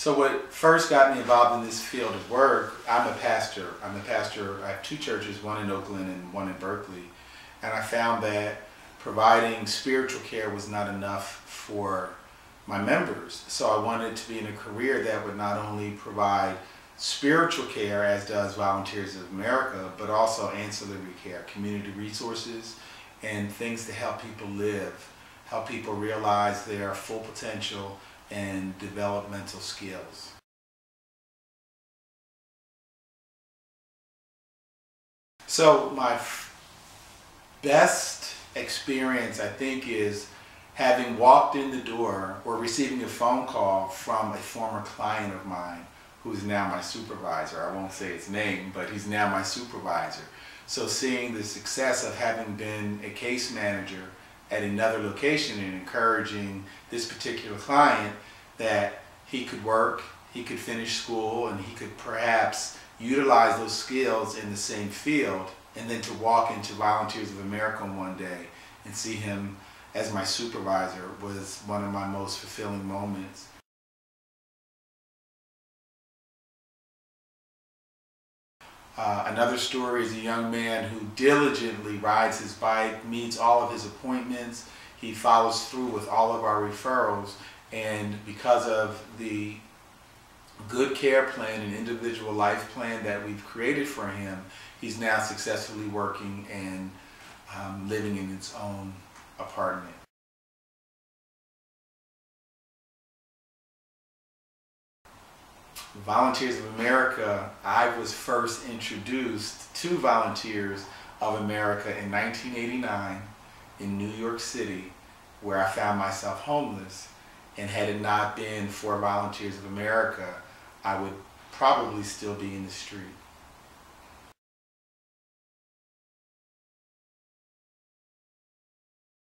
So what first got me involved in this field of work, I'm a pastor. I have two churches, one in Oakland and one in Berkeley. And I found that providing spiritual care was not enough for my members. So I wanted to be in a career that would not only provide spiritual care, as does Volunteers of America, but also ancillary care, community resources, and things to help people live, help people realize their full potential and developmental skills. So my best experience, I think, is having walked in the door or receiving a phone call from a former client of mine who's now my supervisor. I won't say his name, but he's now my supervisor. So seeing the success of having been a case manager at another location and encouraging this particular client that he could work, he could finish school, and he could perhaps utilize those skills in the same field, and then to walk into Volunteers of America one day and see him as my supervisor was one of my most fulfilling moments. Another story is a young man who diligently rides his bike, meets all of his appointments, he follows through with all of our referrals, and because of the good care plan and individual life plan that we've created for him, he's now successfully working and living in his own apartment. Volunteers of America, I was first introduced to Volunteers of America in 1989 in New York City, where I found myself homeless, and had it not been for Volunteers of America, I would probably still be in the street.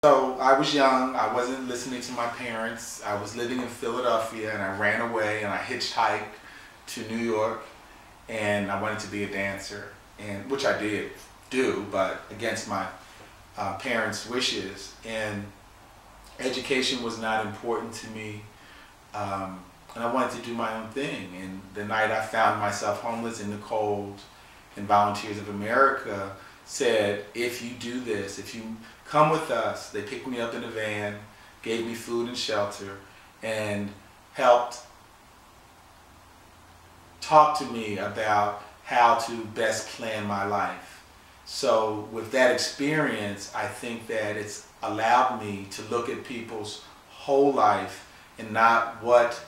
So I was young, I wasn't listening to my parents, I was living in Philadelphia, and I ran away and I hitchhiked to New York, and I wanted to be a dancer, and which I did do, but against my parents' wishes. And education was not important to me, and I wanted to do my own thing. And the night I found myself homeless in the cold, and Volunteers of America said, if you do this, if you come with us, they picked me up in a van, gave me food and shelter, and helped talk to me about how to best plan my life. So with that experience, I think that it's allowed me to look at people's whole life and not what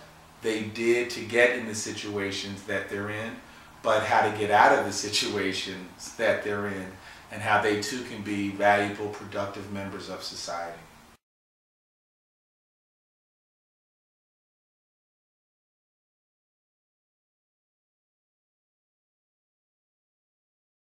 they did to get in the situations that they're in, but how to get out of the situations that they're in, and how they too can be valuable, productive members of society.